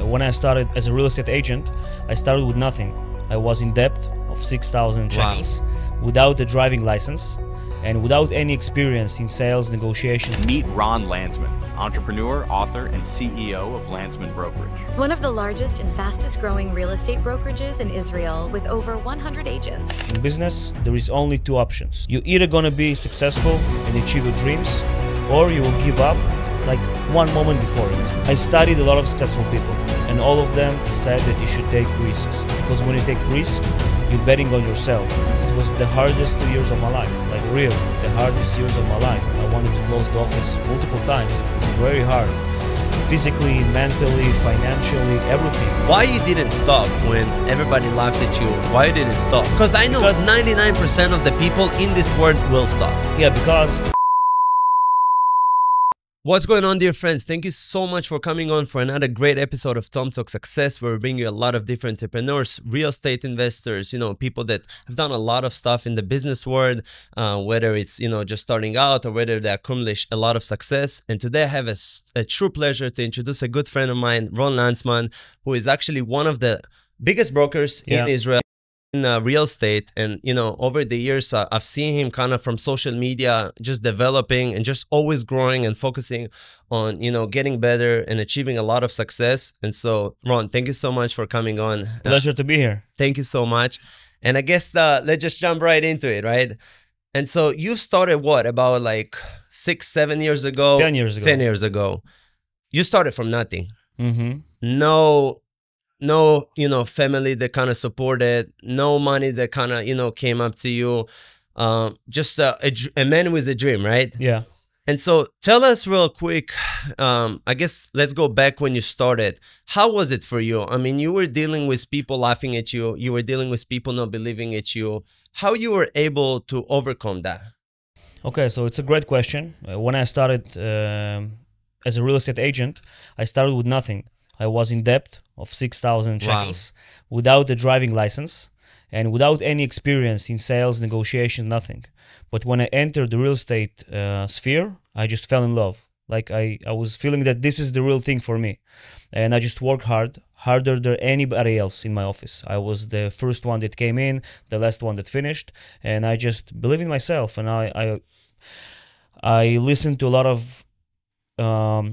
When I started as a real estate agent, I started with nothing. I was in debt of 6,000 shekels, without a driving license, and without any experience in sales negotiations. Meet Ron Landsman, entrepreneur, author, and CEO of Landsman Brokerage. One of the largest and fastest growing real estate brokerages in Israel with over 100 agents. In business, there is only two options. You're either gonna be successful and achieve your dreams, or you will give up like one moment before it. I studied a lot of successful people, and all of them said that you should take risks, because when you take risks, you're betting on yourself. It was the hardest 2 years of my life, like really, the hardest years of my life. I wanted to close the office multiple times. It was very hard, physically, mentally, financially, everything. Why you didn't stop when everybody laughed at you? Why you didn't stop? Because I know 99% of the people in this world will stop. Yeah, because... What's going on, dear friends? Thank you so much for coming on for another great episode of Tom Talk Success, where we bring you a lot of different entrepreneurs, real estate investors, people that have done a lot of stuff in the business world, whether it's, just starting out or whether they accomplish a lot of success. And today I have a true pleasure to introduce a good friend of mine, Ron Landsman, who is actually one of the biggest brokers in Israel. In real estate. And over the years I've seen him kind of from social media just developing and just always growing and focusing on getting better and achieving a lot of success. And so Ron, thank you so much for coming on. Pleasure to be here. Thank you so much. And I guess let's just jump right into it, right? And so you started what, about like 6-7 years ago? 10 years ago. 10 years ago. You started from nothing. Mm-hmm. No, family that kind of supported, no money that kind of, came up to you. Just a man with a dream, right? Yeah. And so tell us real quick, I guess let's go back when you started. How was it for you? I mean, you were dealing with people laughing at you. You were dealing with people not believing at you. How you were able to overcome that? Okay, so it's a great question. When I started as a real estate agent, I started with nothing. I was in debt of 6,000 shekels, without a driving license and without any experience in sales, negotiation, nothing. But when I entered the real estate sphere, I just fell in love. Like I was feeling that this is the real thing for me. And I just worked harder than anybody else in my office. I was the first one that came in, the last one that finished. And I just believe in myself. And I listened to a lot of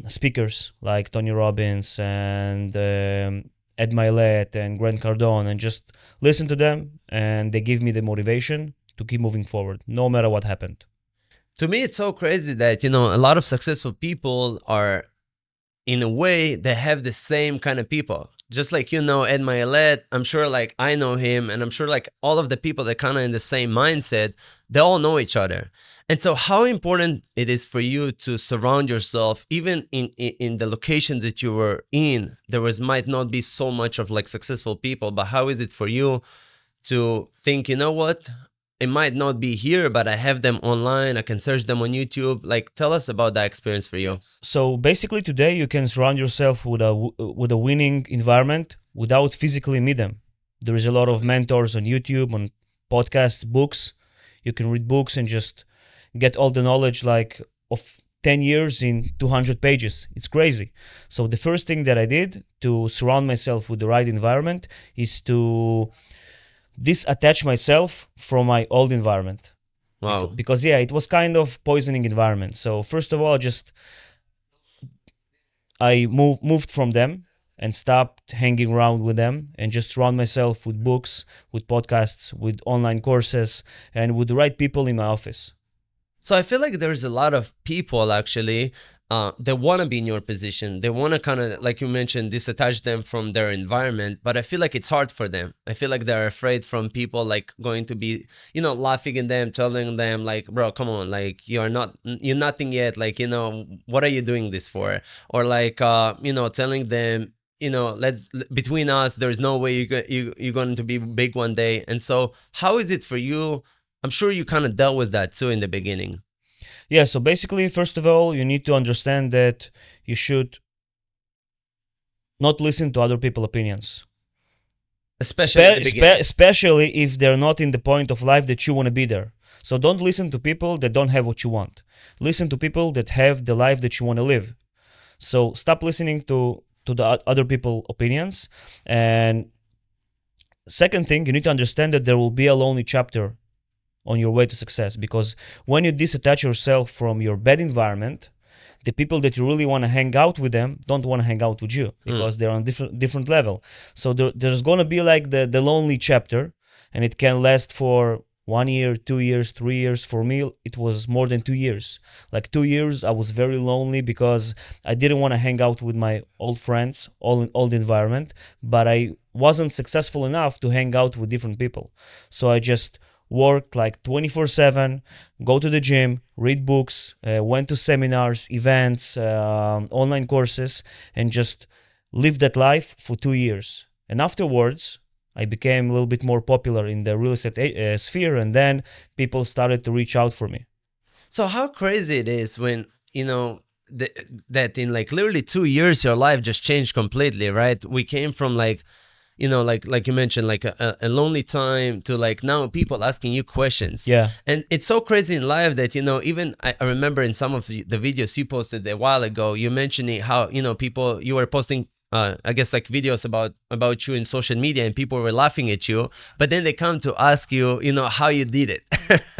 speakers like Tony Robbins and Ed Milet and Grant Cardone, and just listen to them, and they give me the motivation to keep moving forward no matter what happened. To me, it's so crazy that a lot of successful people are, in a way, they have the same kind of people. Just like Ed Milet, I'm sure like I know him, and I'm sure like all of the people that kind of in the same mindset, they all know each other. And so how important it is for you to surround yourself, even in the locations that you were in, might not be so much of like successful people, but how is it for you to think, what, it might not be here, but I have them online, I can search them on YouTube. Like, tell us about that experience for you. So basically today you can surround yourself with a winning environment without physically meet them. There is a lot of mentors on YouTube, on podcasts, books. You can read books and just get all the knowledge like of 10 years in 200 pages. It's crazy. So the first thing that I did to surround myself with the right environment is to disattach myself from my old environment. Wow. Because it was kind of poisoning environment. So first of all, I moved from them and stopped hanging around with them, and just surround myself with books, with podcasts, with online courses, and with the right people in my office. So I feel like there's a lot of people actually that want to be in your position. They want to kind of, like you mentioned, disattach them from their environment, but I feel like it's hard for them. I feel like they're afraid from people like going to be, laughing at them, telling them like, bro, come on, like you're nothing yet. Like, what are you doing this for? Or like, telling them, between us, there's no way you're going to be big one day. And so how is it for you? I'm sure you kind of dealt with that too in the beginning. Yeah, so basically, first of all, you need to understand that you should not listen to other people's opinions. Especially if they're not in the point of life that you want to be there. So don't listen to people that don't have what you want. Listen to people that have the life that you want to live. So stop listening to to the other people opinions. And second thing, you need to understand that there will be a lonely chapter on your way to success, because when you disattach yourself from your bad environment, the people that you really want to hang out with them don't want to hang out with you because they're on different level. So there's going to be like the lonely chapter, and it can last for 1 year, 2 years, 3 years. For me, it was more than 2 years. Like 2 years, I was very lonely because I didn't want to hang out with my old friends, old environment, but I wasn't successful enough to hang out with different people. So I just worked like 24/7, go to the gym, read books, went to seminars, events, online courses, and just lived that life for 2 years. And afterwards, I became a little bit more popular in the real estate sphere, and then people started to reach out for me. So how crazy it is when, you know, that in like literally 2 years, your life just changed completely, right? We came from like, you know, like you mentioned, like a lonely time to like now people asking you questions. Yeah. And it's so crazy in life that, you know, even I remember in some of the videos you posted a while ago, you mentioning how, you know, you were posting I guess like videos about you in social media, and people were laughing at you, but then they come to ask you, you know, how you did it.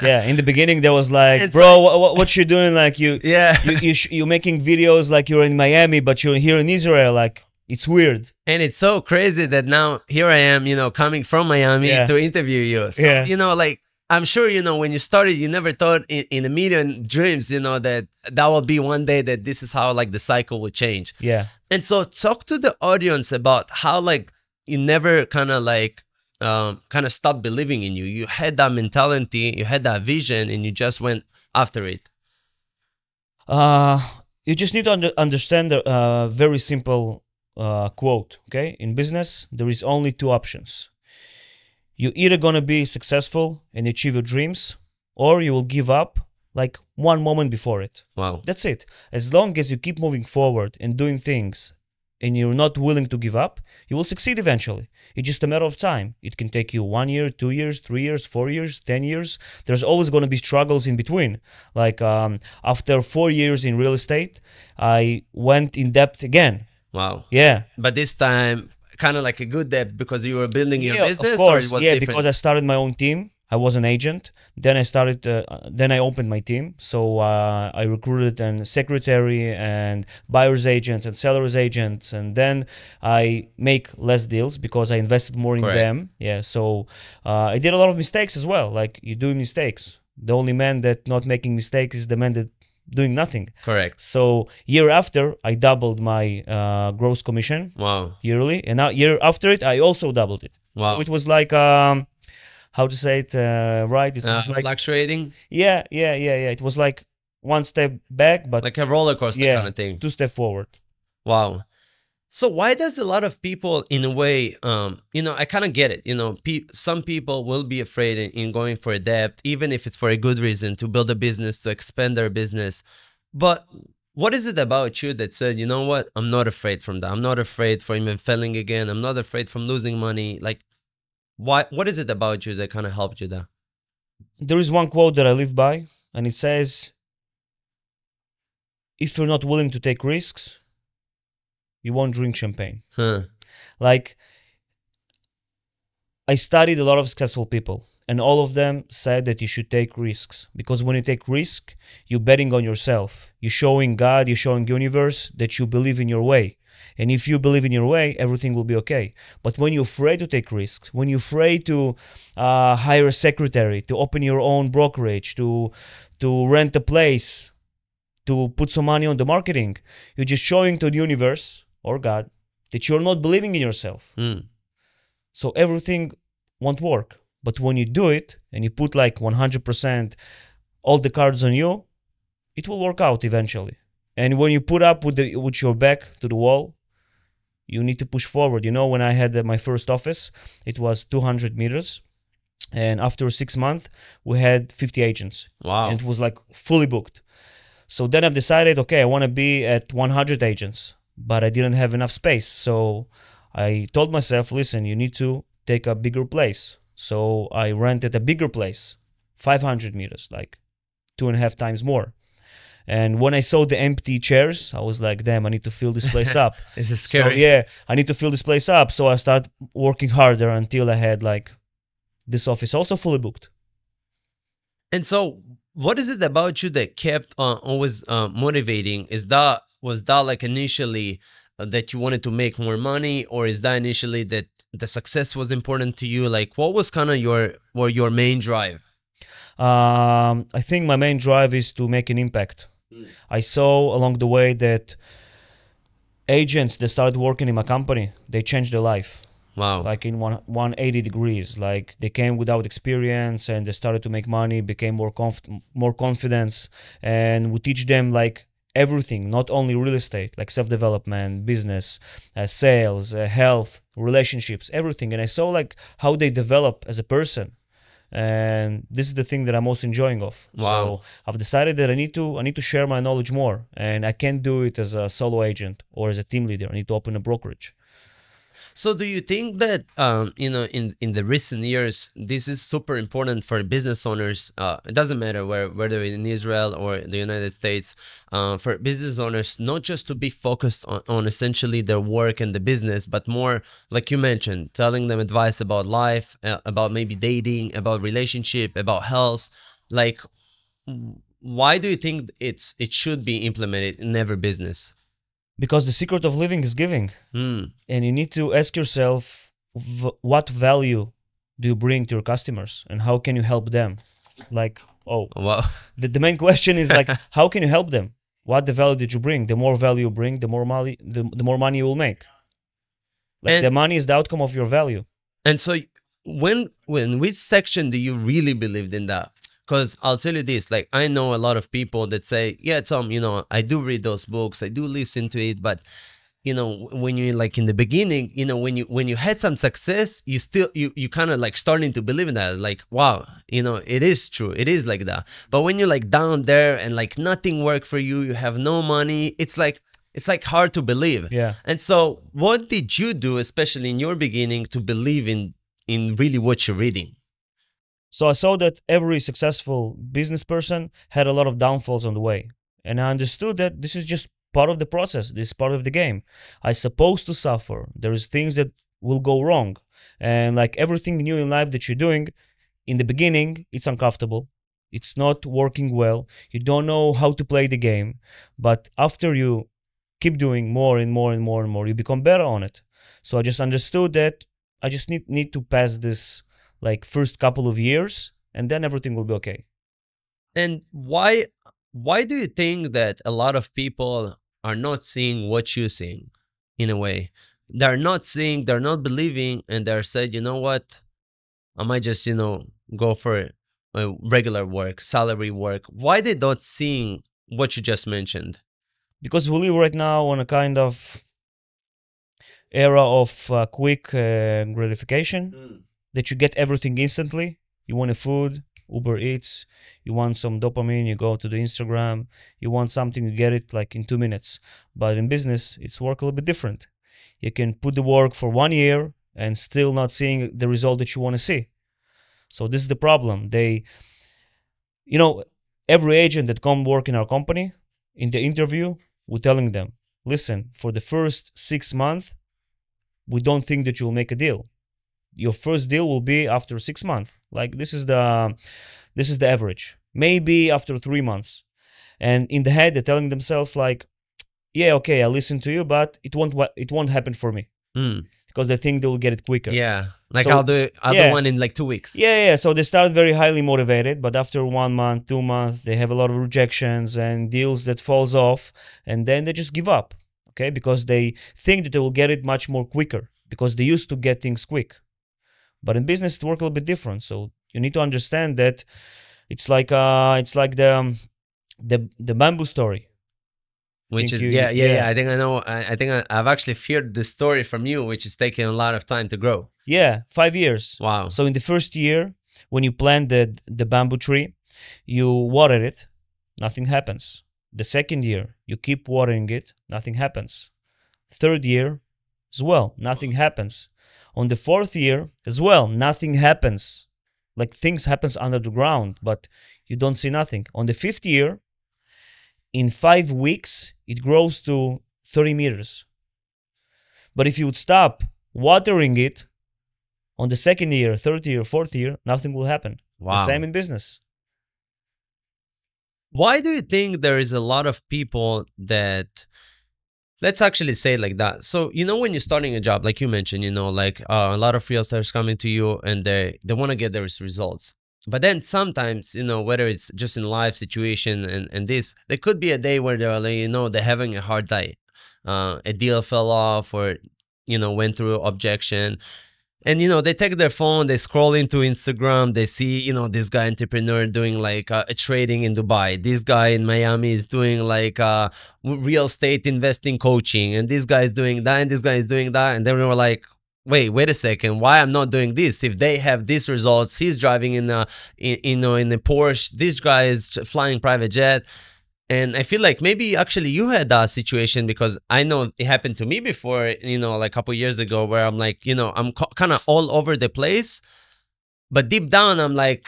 Yeah, in the beginning there was like, It's bro, what you doing? Like Yeah. you're making videos like you're in Miami, but you're here in Israel. Like, it's weird. And it's so crazy that now here I am, you know, coming from Miami to interview you. So, you know, like, I'm sure, you know, when you started, you never thought in a million dreams, you know, that will be one day that this is how like the cycle would change. Yeah. And so talk to the audience about how like you never kind of like kind of stopped believing in you. You had that mentality, you had that vision, and you just went after it. You just need to understand a very simple quote, okay? In business, there is only two options. You're either going to be successful and achieve your dreams, or you will give up like one moment before it. Wow. That's it. As long as you keep moving forward and doing things and you're not willing to give up, you will succeed eventually. It's just a matter of time. It can take you 1 year, 2 years, 3 years, 4 years, 10 years. There's always going to be struggles in between. Like after 4 years in real estate, I went in debt again. Wow. Yeah. But this time, kind of like a good debt because you were building your business, of course. or it was different? Because I started my own team. I was an agent. Then I started. Then I opened my team. So I recruited a secretary and buyer's agents and seller's agents, and then I make less deals because I invested more in them. Yeah. So I did a lot of mistakes as well. Like, you do mistakes. The only man that not making mistakes is the man that doing nothing. Correct. So year after, I doubled my gross commission. Wow. Yearly, and now year after it, I also doubled it. Wow. So it was like how to say it right? It was like fluctuating. Yeah. It was like one step back, but like a roller coaster kind of thing. 2 steps forward. Wow. So why does a lot of people, in a way, you know, I kind of get it. You know, some people will be afraid in going for a debt, even if it's for a good reason, to build a business, to expand their business. But what is it about you that said, you know what, I'm not afraid from that. I'm not afraid for even failing again. I'm not afraid from losing money. Like, what is it about you that kind of helped you there? There is one quote that I live by, and it says, if you're not willing to take risks, you won't drink champagne. Like, I studied a lot of successful people, and all of them said that you should take risks, because when you take risk, you're betting on yourself. You're showing God, you're showing universe that you believe in your way. And if you believe in your way, everything will be okay. But when you're afraid to take risks, when you're afraid to hire a secretary, to open your own brokerage, to rent a place, to put some money on the marketing, you're just showing to the universe or God that you're not believing in yourself. So everything won't work. But when you do it and you put like 100% all the cards on you, it will work out eventually. And when you put up with your back to the wall, you need to push forward. You know, when I had my first office, it was 200 meters. And after 6 months, we had 50 agents. Wow. And it was like fully booked. So then I've decided, okay, I want to be at 100 agents, but I didn't have enough space. So I told myself, listen, you need to take a bigger place. So I rented a bigger place, 500 meters, like 2.5 times more. And when I saw the empty chairs, I was like, damn, I need to fill this place up. This is scary. So, yeah, I need to fill this place up. So I started working harder until I had like this office also fully booked. And so what is it about you that kept always motivating? Was that like initially that you wanted to make more money, or is that initially that the success was important to you? Like, what was kind of your main drive? I think my main drive is to make an impact. I saw along the way that agents that started working in my company, they changed their life. Wow. Like in 180 degrees. Like they came without experience and they started to make money, became more confidence, and we teach them like everything, not only real estate, like self-development, business, sales, health, relationships, everything. And I saw like how they develop as a person. And this is the thing that I'm most enjoying of. Wow. So I've decided that I need to share my knowledge more, and I can't do it as a solo agent or as a team leader. I need to open a brokerage. So do you think that, in the recent years, this is super important for business owners? It doesn't matter whether in Israel or the United States, for business owners, not just to be focused on essentially their work and the business, but more, like you mentioned, telling them advice about life, about maybe dating, about relationship, about health. Like, why do you think it should be implemented in every business? Because the secret of living is giving. And you need to ask yourself, what value do you bring to your customers and how can you help them? Like, wow. The main question is like, how can you help them? What the value did you bring? The more value you bring, the more money, the more money you will make. Like the money is the outcome of your value. And so which section do you really believe in that? Because I'll tell you this, like, I know a lot of people that say, yeah, Tom, I do read those books, I do listen to it, but, when you're like in the beginning, when you had some success, you kind of like starting to believe in that, like, wow, it is true, it is like that. But when you're like down there and like nothing worked for you, you have no money, it's like hard to believe. Yeah. And so what did you do, especially in your beginning, to believe in really what you're reading? So I saw that every successful business person had a lot of downfalls on the way. And I understood that this is just part of the process. This is part of the game. I'm supposed to suffer. There is things that will go wrong. And like everything new in life that you're doing, in the beginning, it's uncomfortable. It's not working well. You don't know how to play the game. But after you keep doing more and more and more and more, you become better on it. So I just understood that I just need to pass this like first couple of years, and then everything will be okay. And why do you think that a lot of people are not seeing what you're seeing in a way? They're not seeing, they're not believing, and they're said, you know what? I might just, go for a regular work, salary work. Why they not seeing what you just mentioned? Because we live right now on a kind of era of quick gratification. That you get everything instantly. You want a food, Uber Eats. You want some dopamine, you go to the Instagram. You want something, you get it like in 2 minutes. But in business, it's work a little bit different. You can put the work for 1 year and still not seeing the result that you want to see. So this is the problem. Every agent that come work in our company, in the interview, we're telling them, listen, for the first 6 months, we don't think that you'll make a deal. Your first deal will be after 6 months. Like this is the average. Maybe after 3 months. And in the head, they're telling themselves like, yeah, okay, I listen to you, but it won't happen for me. Because they think they'll get it quicker. Yeah. Like I'll do one in like 2 weeks. Yeah. So they start very highly motivated, but after 1 month, 2 months, they have a lot of rejections and deals that falls off, and then they just give up. Okay, because they think that they will get it much more quicker because they used to get things quick. But in business, it works a little bit different. So you need to understand that it's like the bamboo story. Which is yeah. I think I know. I think I've actually heard the story from you, which is taking a lot of time to grow. Yeah, 5 years. Wow. So in the first year, when you planted the bamboo tree, you watered it, nothing happens. The second year, you keep watering it, nothing happens. Third year, as well, nothing happens. On the fourth year, as well, nothing happens. Like things happens under the ground, but you don't see nothing. On the fifth year, in 5 weeks, it grows to 30 meters. But if you would stop watering it on the second year, third year, fourth year, nothing will happen. Wow. The same in business. Why do you think there is a lot of people that, let's actually say it like that. So, when you're starting a job, like you mentioned, like a lot of realtors coming to you and they want to get those results. But then sometimes, whether it's just in life situation and this, there could be a day where they're like, they're having a hard day. A deal fell off or, went through objection. And, they take their phone, they scroll into Instagram, they see, this guy entrepreneur doing like a trading in Dubai. This guy in Miami is doing like real estate investing coaching. And this guy is doing that and this guy is doing that. And then we were like, wait a second, why I'm not doing this? If they have these results, he's driving in a Porsche, this guy is flying private jet. And I feel like maybe actually you had that situation, because I know it happened to me before, like a couple years ago, where I'm like, I'm kind of all over the place, but deep down I'm like,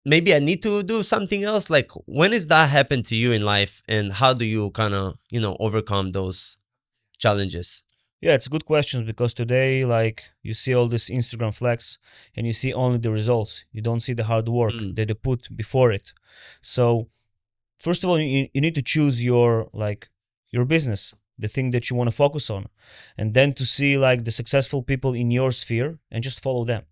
maybe I need to do something else. Like, when has that happened to you in life, and how do you kind of, overcome those challenges? Yeah, it's a good question, because today, like, you see all this Instagram flex and you see only the results. You don't see the hard work that they put before it. So first of all, you need to choose your business, the thing that you want to focus on, and then to see like the successful people in your sphere and just follow them.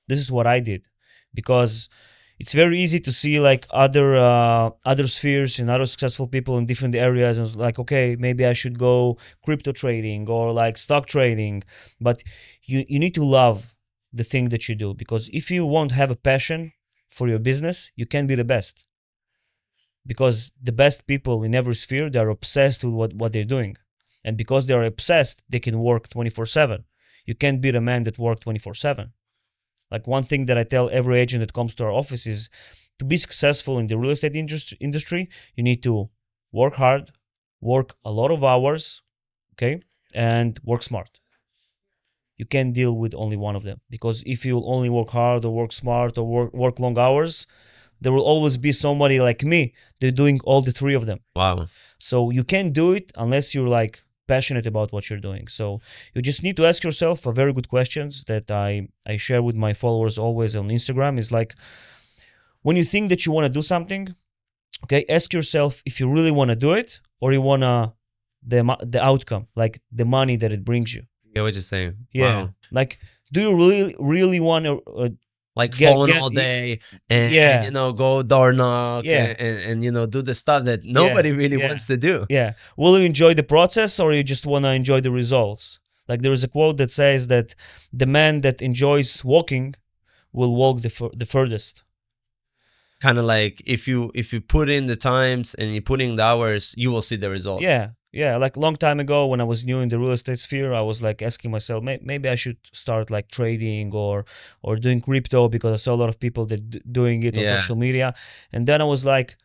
This is what I did, because it's very easy to see like other spheres and other successful people in different areas, and it's like, okay, maybe I should go crypto trading or like stock trading. But you need to love the thing that you do, because if you won't have a passion for your business, you can't be the best. Because the best people in every sphere, they're obsessed with what they're doing. And because they're obsessed, they can work 24/7. You can't be the man that works 24/7. Like, one thing that I tell every agent that comes to our office is, to be successful in the real estate industry, you need to work hard, work a lot of hours, okay, and work smart. You can't deal with only one of them, because if you only work hard or work smart or work long hours, there will always be somebody like me, they're doing all the three of them. Wow. So you can't do it unless you're like passionate about what you're doing. So you just need to ask yourself a very good questions that I share with my followers always on Instagram. Is like, when you think that you want to do something, okay, ask yourself if you really want to do it, or you want to the outcome, like the money that it brings you. Yeah, what you're saying. Yeah. Wow. Like, do you really want to like phone all day and go door knock and do the stuff that nobody really wants to do. Yeah. Will you enjoy the process, or you just want to enjoy the results? Like, there is a quote that says that the man that enjoys walking will walk the furthest. Kind of like, if you put in the times and you put in the hours, you will see the results. Yeah, like a long time ago when I was new in the real estate sphere, I was like asking myself, maybe I should start like trading or doing crypto, because I saw a lot of people that doing it on social media. And then I was like,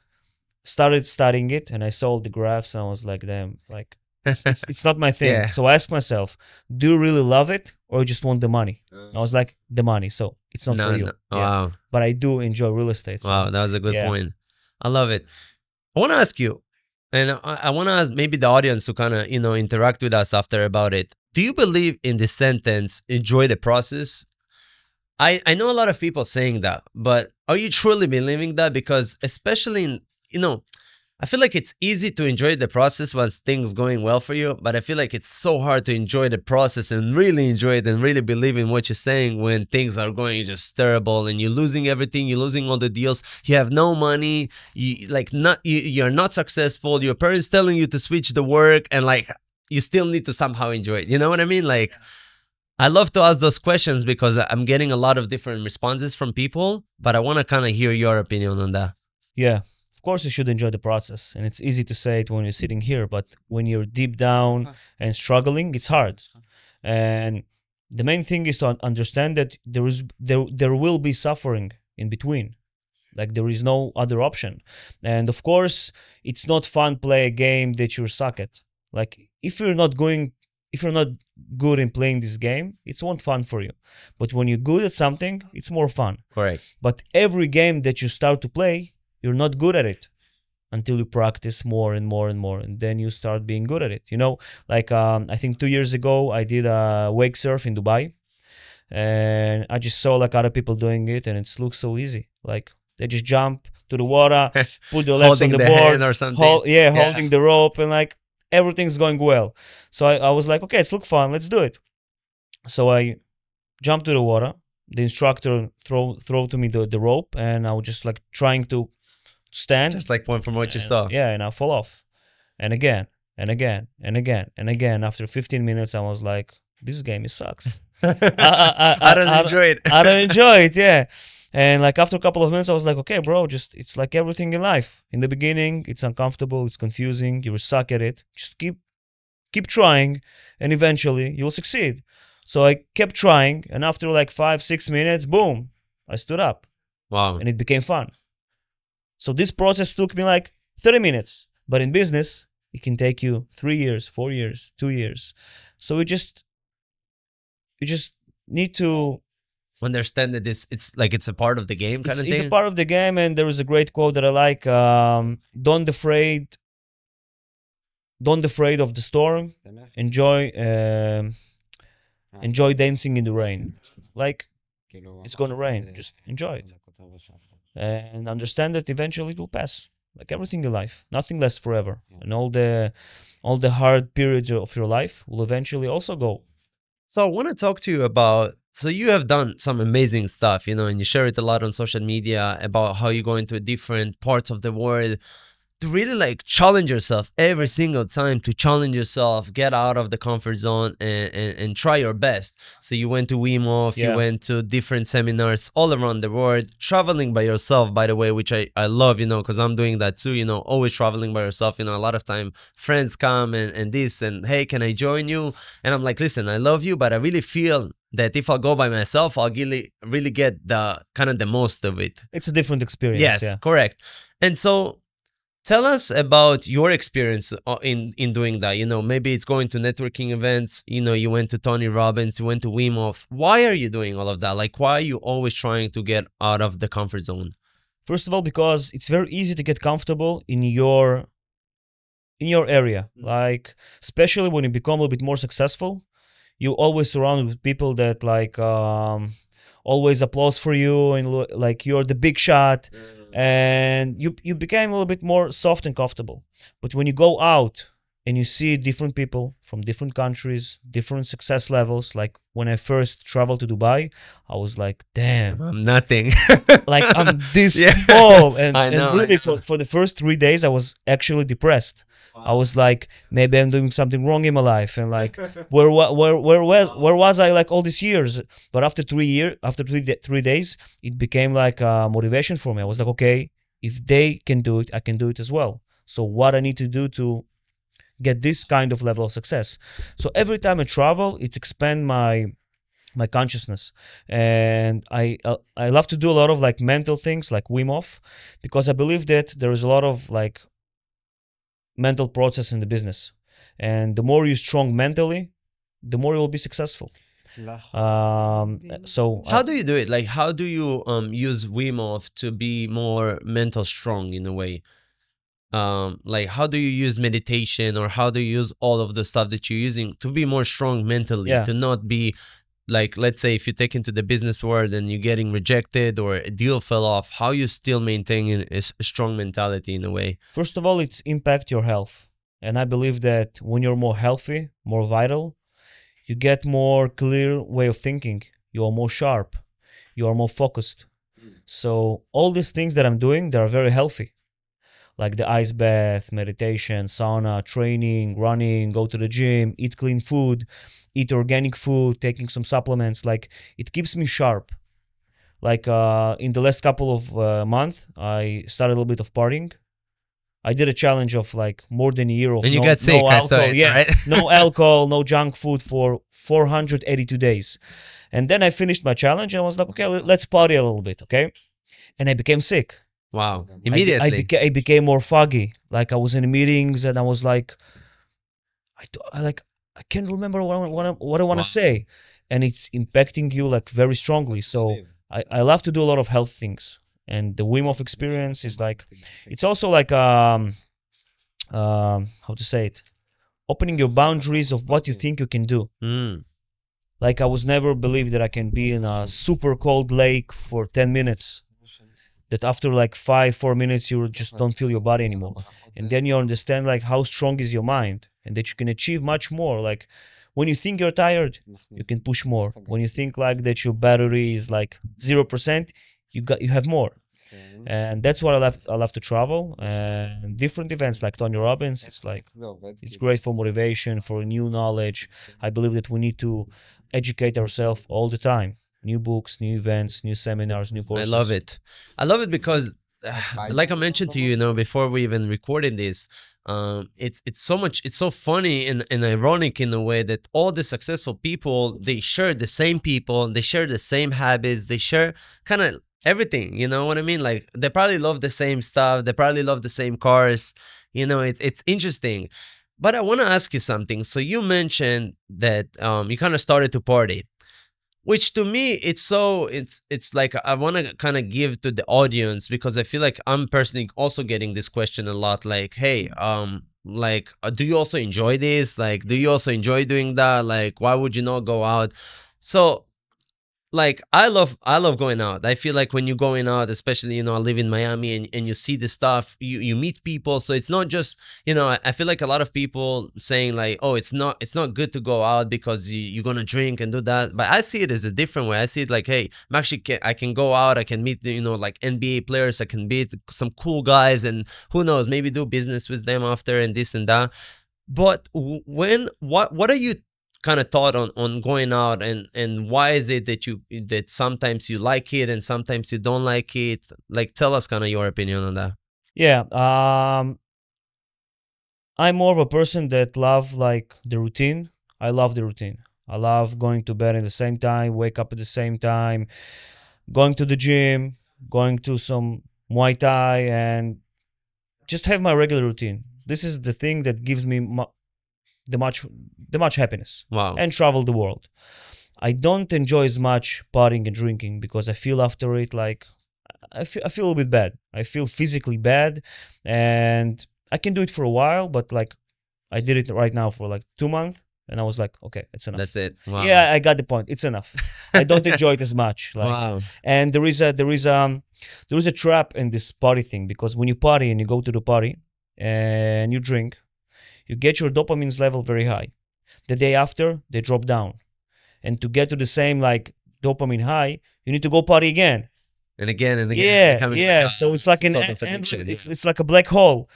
started studying it, and I saw the graphs, and I was like, damn, like it's not my thing. So I asked myself, do you really love it, or you just want the money? And I was like, the money, so it's not for you. No. Wow. But I do enjoy real estate. So, wow, that was a good point. I love it. I want to ask you, and I want to ask maybe the audience to kind of, interact with us after about it. Do you believe in the sentence, enjoy the process? I know a lot of people saying that, but are you truly believing that? Because especially in, I feel like it's easy to enjoy the process once things going well for you, but I feel like it's so hard to enjoy the process and really enjoy it and really believe in what you're saying when things are going just terrible and you're losing everything, you're losing all the deals, you have no money, you're not successful, your parents telling you to switch the work, and like you still need to somehow enjoy it. You know what I mean? Like, I love to ask those questions because I'm getting a lot of different responses from people, but I want to kind of hear your opinion on that. Yeah. Of course, you should enjoy the process, and it's easy to say it when you're sitting here, but when you're deep down and struggling, it's hard. And the main thing is to understand that there will be suffering in between. Like, there is no other option. And of course, it's not fun play a game that you suck at. Like, if you're not good in playing this game, it's not fun for you. But when you're good at something, it's more fun. Correct. But every game that you start to play, you're not good at it. until you practice more and more and more, and then you start being good at it. Like I think 2 years ago I did a wake surf in Dubai, and I just saw like other people doing it, and it looks so easy. Like they just jump to the water, put their legs on the board, or something. Holding the rope, and like everything's going well. So I was like, okay, it's look fun, let's do it. So I jumped to the water. The instructor throw to me the rope, and I was just like trying to stand. Just like one from what you saw. Yeah, and I fall off. And again, and again, and again, and again. After 15 minutes, I was like, this game sucks. I don't enjoy it. I don't enjoy it, yeah. And like after a couple of minutes, I was like, okay, bro, it's like everything in life. In the beginning, it's uncomfortable, it's confusing, you will suck at it. Just keep trying, and eventually you'll succeed. So I kept trying, and after like 5-6 minutes, boom, I stood up. Wow. And it became fun. So this process took me like 30 minutes. But in business, it can take you 3 years, 4 years, 2 years. So you just need to understand that it's a part of the game kind of thing. It's a part of the game, and there is a great quote that I like. Don't afraid of the storm. Enjoy dancing in the rain. Like it's gonna rain, just enjoy it, and understand that eventually it will pass. Like everything in life, nothing lasts forever, and all the hard periods of your life will eventually also go. So I want to talk to you about, so you have done some amazing stuff, and you share it a lot on social media about how you go into different parts of the world to really like challenge yourself every single time, to challenge yourself, get out of the comfort zone and try your best. So you went to Wim Hof, you went to different seminars all around the world, traveling by yourself, by the way, which I love, because I'm doing that too, always traveling by yourself. A lot of time friends come and this, and hey, can I join you? And I'm like, listen, I love you, but I really feel that if I go by myself, I'll really get the kind of the most of it. It's a different experience. Yes, correct. And so tell us about your experience in doing that. Maybe it's going to networking events. You went to Tony Robbins, you went to Wim Hof. Why are you doing all of that? Like, why are you always trying to get out of the comfort zone? First of all, because it's very easy to get comfortable in your area. Like, especially when you become a little bit more successful, you always surrounded with people that like always applause for you, and like you're the big shot. And you became a little bit more soft and comfortable. But when you go out and you see different people from different countries, different success levels, like when I first traveled to Dubai, I was like, damn, I'm nothing. Like I'm this small. And know. Really for the first 3 days, I was actually depressed. I was like, maybe I'm doing something wrong in my life, and like, where was I like all these years? But after 3 days, it became like a motivation for me. I was like, okay, if they can do it, I can do it as well. So what I need to do to get this kind of level of success? So every time I travel, it's expand my consciousness, and I love to do a lot of like mental things, like Wim Hof, because I believe that there is a lot of like mental process in the business, and the more you're strong mentally, the more you will be successful. So how do you do it? Like, how do you use Wim Hof to be more mental strong in a way? Like, how do you use meditation, or how do you use all of the stuff that you're using to be more strong mentally, to not be like, let's say if you take into the business world and you're getting rejected or a deal fell off, how you still maintaining a strong mentality in a way? First of all, it's impact your health. And I believe that when you're more healthy, more vital, you get more clear way of thinking. You are more sharp. You are more focused. So all these things that I'm doing, they are very healthy. Like the ice bath, meditation, sauna, training, running, go to the gym, eat clean food, eat organic food, taking some supplements. Like, it keeps me sharp. Like in the last couple of months, I started a little bit of partying. I did a challenge of like more than a year of and you got sick, no alcohol. right? No alcohol, no junk food for 482 days. And then I finished my challenge and I was like, okay, let's party a little bit, okay? And I became sick. Wow. Immediately. I became more foggy. Like I was in meetings and I was like, I can't remember what I want to say. And it's impacting you like very strongly. So I love to do a lot of health things. And the Wim Hof experience is like, it's also like how to say it, opening your boundaries of what you think you can do. Like I was never believed that I can be in a super cold lake for 10 minutes. That after like 4 minutes, you just don't feel your body anymore. And then you understand like how strong is your mind and that you can achieve much more. Like when you think you're tired, you can push more. When you think like that your battery is like 0%, you have more. And that's what I love to travel and different events like Tony Robbins. It's like, it's great for motivation, for new knowledge. I believe that we need to educate ourselves all the time. New books, new events, new seminars, new courses. I love it. I love it because, like I mentioned to you, before we even recorded this, it's so funny and ironic in a way that all the successful people, they share the same people, they share the same habits, they share kind of everything. You know what I mean? Like they probably love the same stuff, they probably love the same cars. It's interesting. But I want to ask you something. So you mentioned that you kind of started to party. Which to me, it's like I want to kind of give to the audience, because I feel like I'm personally also getting this question a lot. Like, hey, do you also enjoy this? Like, do you also enjoy doing that? Like, why would you not go out? So, like, I love going out. I feel like when you're going out, especially, I live in Miami and you see the stuff, you meet people. So it's not just, I feel like a lot of people saying like, oh, it's not good to go out because you're going to drink and do that. But I see it as a different way. I see it like, hey, I can go out. I can meet, like NBA players. I can meet some cool guys and who knows, maybe do business with them after and this and that. But what are you kind of thought on going out, and why is it that sometimes you like it and sometimes you don't like it? Like, tell us kind of your opinion on that. Yeah, I'm more of a person that love like the routine. I love the routine. I love going to bed at the same time, wake up at the same time, going to the gym, going to some Muay Thai, and just have my regular routine. This is the thing that gives me the much happiness. Wow. And travel the world. I don't enjoy as much partying and drinking because I feel after it like I feel a little bit bad. I feel physically bad, and I can do it for a while, but like I did it right now for like 2 months, and I was like, okay, it's enough. That's it. Wow. Yeah, I got the point. It's enough. I don't enjoy it as much. Like, wow. And there is a trap in this party thing, because when you party and you go to the party and you drink, you get your dopamine level very high. The day after, they drop down. And to get to the same like dopamine high, you need to go party again. And again and again. Yeah. So it's like it's like a black hole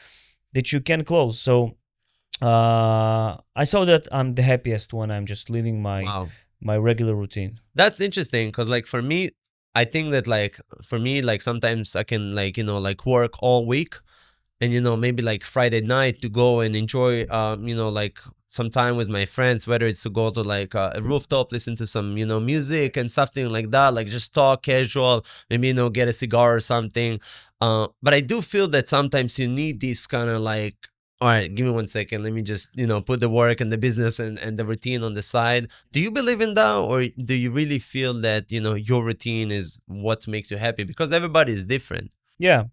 that you can't close. So I saw that I'm the happiest when I'm just living my regular routine. That's interesting, because like for me, I think that like for me, like sometimes I can like, like work all week. And, maybe like Friday night to go and enjoy, like some time with my friends, whether it's to go to like a rooftop, listen to some, music and something like that, like just talk casual, maybe, get a cigar or something. But I do feel that sometimes you need this kind of like, all right, give me 1 second. Let me just, put the work and the business and the routine on the side. Do you believe in that? Or do you really feel that, your routine is what makes you happy? Because everybody is different. Yeah.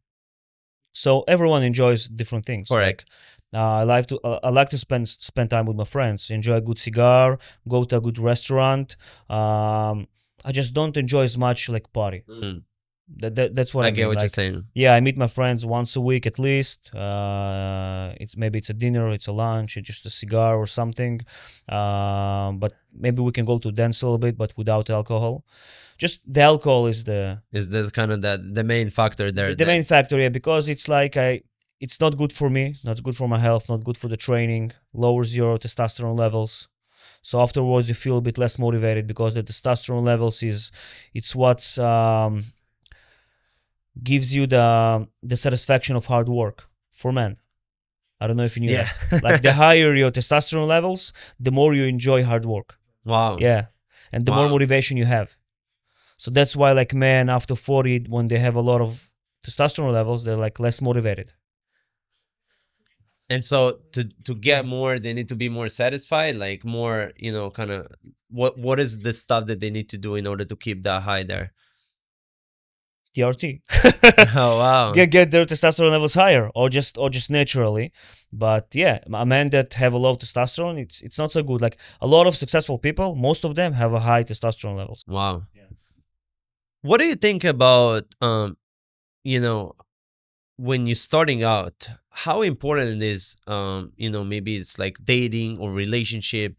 So everyone enjoys different things. Correct. Like, I like to spend time with my friends, enjoy a good cigar, go to a good restaurant. I just don't enjoy as much like party. That's what I mean. Get what like, you're saying. Yeah, I meet my friends once a week at least. It's a dinner, it's a lunch, it's just a cigar or something. But maybe we can go to dance a little bit, but without alcohol. Just the alcohol is the kind of the main factor there. The main factor, yeah, because it's like it's not good for me, not good for my health, not good for the training, lowers your testosterone levels. So afterwards you feel a bit less motivated, because the testosterone levels it's what's gives you the satisfaction of hard work for men. I don't know if you knew that. Like the higher your testosterone levels, the more you enjoy hard work. Wow. Yeah. And the more motivation you have. So that's why like men after 40, when they have a lot of testosterone levels, they're like less motivated. And so to get more, they need to be more satisfied, like more, kind of what is the stuff that they need to do in order to keep that high there? TRT. Oh wow. Get their testosterone levels higher, or just naturally. But yeah, a men that have a low testosterone, it's not so good. Like a lot of successful people, most of them have a high testosterone levels. Wow. Yeah. What do you think about you know, when you're starting out, how important it is, you know, maybe it's like dating or relationship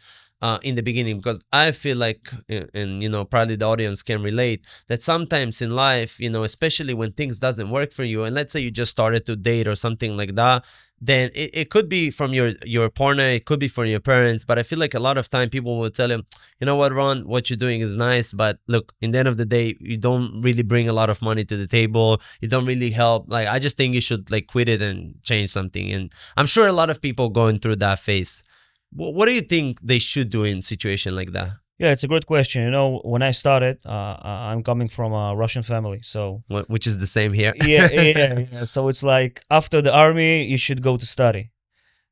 in the beginning? Because I feel like, and you know, probably the audience can relate, that sometimes in life, you know, especially when things doesn't work for you, and let's say you just started to date or something like that, then it could be from your partner, it could be from your parents, but I feel like a lot of time people will tell him, you know what, Ron, what you're doing is nice, but look, in the end of the day, you don't really bring a lot of money to the table, you don't really help, like I just think you should like quit it and change something. And I'm sure a lot of people going through that phase. What do you think they should do in a situation like that? Yeah, it's a great question. You know, when I started, I'm coming from a Russian family, so Which is the same here. yeah. So it's like after the army, you should go to study,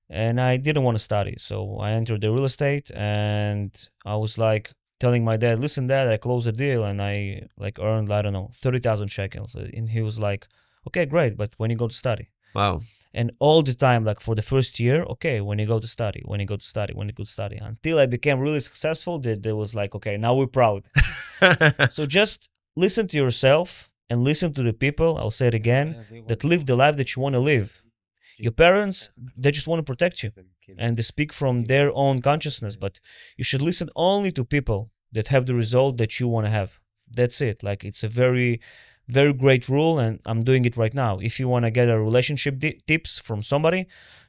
and I didn't want to study, so I entered the real estate, and I was like telling my dad, "Listen, Dad, I closed a deal, and I like earned, I don't know, 30,000 shekels," and he was like, "Okay, great, but when you go to study?" Wow. And all the time, like for the first year, okay, when you go to study, when you go to study, when you go to study, until I became really successful, that there was like, okay, now we're proud. So just listen to yourself and listen to the people, I'll say it again, that live the life that you want to live. Your parents, they just want to protect you, and they speak from their own consciousness, but you should listen only to people that have the result that you want to have. That's it. Like it's a very great rule, and I'm doing it right now. If you want to get a relationship tips from somebody,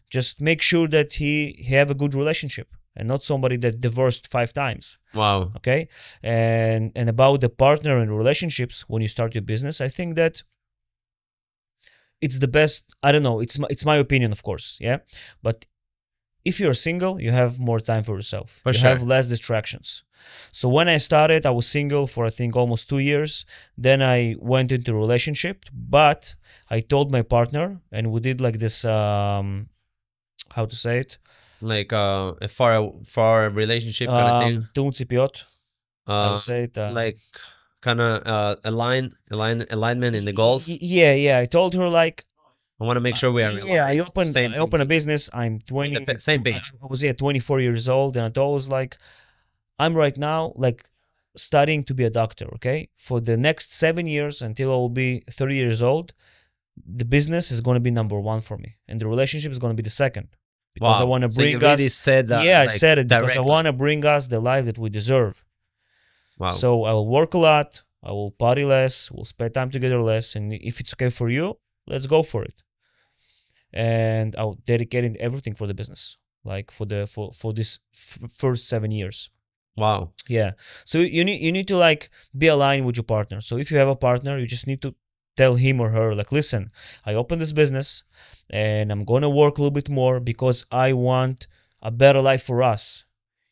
just make sure that he have a good relationship and not somebody that divorced 5 times. Wow. Okay. And about the partner and relationships when you start your business, I think that it's the best. I don't know, it's my opinion, of course, yeah, but if you're single, you have more time for yourself. For you sure. have less distractions. So when I started, I was single for I think almost 2 years. Then I went into a relationship, but I told my partner, and we did like this, how to say it? Like a far relationship kind of thing. תיאום ציפיות. I would say it. Like kind of alignment in the goals. Yeah. I told her like, I want to make sure we are. yeah, I opened a business. I'm 20. Same page. I was 24 years old, and I told her like, I'm right now like studying to be a doctor. Okay, for the next 7 years until I will be 30 years old, the business is going to be number 1 for me, and the relationship is going to be the second. Because Wow. I want to So bring you us. really said that, Yeah, I like, said it because I directly. want to bring us the life that we deserve. Wow. So I will work a lot. I will party less. We'll spend time together less. And if it's okay for you, let's go for it. And I'll dedicate everything for the business, like for this first 7 years. Wow. Yeah. So you need to like be aligned with your partner. So if you have a partner, you just need to tell him or her like, listen, I opened this business and I'm going to work a little bit more because I want a better life for us.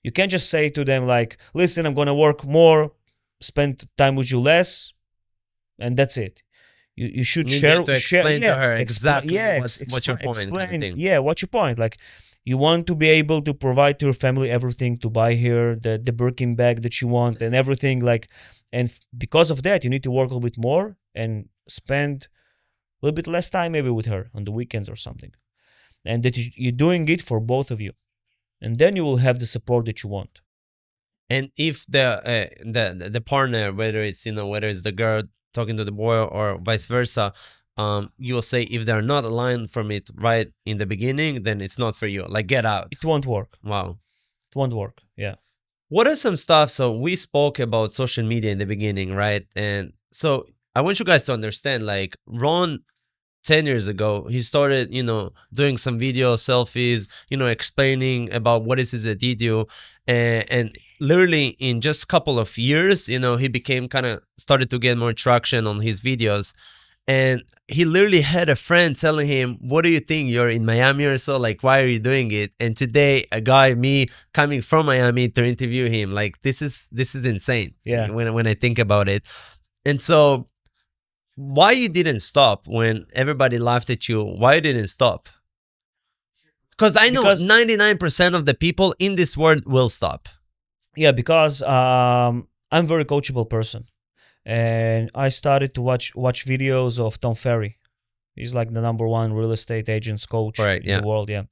You can't just say to them like, listen, I'm going to work more, spend time with you less, and that's it. You should You share need to explain to her exactly what's what's your point. Kind of Explain, thing. yeah, what's your point? Like, you want to be able to provide to your family everything, to buy here the Birkin bag that you want and everything, like, and because of that, you need to work a little bit more and spend a little bit less time maybe with her on the weekends or something, and that you're doing it for both of you, and then you will have the support that you want. And if the partner, whether it's whether it's the girl talking to the boy or vice versa, you will say if they're not aligned from it right in the beginning, then it's not for you. Like, get out. It won't work. Wow. It won't work. Yeah. What are some stuff? So we spoke about social media in the beginning, right? And so I want you guys to understand, like, Ron 10 years ago, he started, doing some video selfies, explaining about what it is that he do. And literally in just a couple of years, he became started to get more traction on his videos. And he literally had a friend telling him, what do you think? You're in Miami or so? Like, why are you doing it? And today, a guy, me, coming from Miami to interview him, like, this is insane. Yeah. When I think about it. And so why you didn't stop when everybody laughed at you? Why you didn't stop? Because I know 99% of the people in this world will stop. Yeah, because I'm a very coachable person. and I started to watch videos of Tom Ferry. He's like the #1 real estate agents coach Right, in the world, yeah.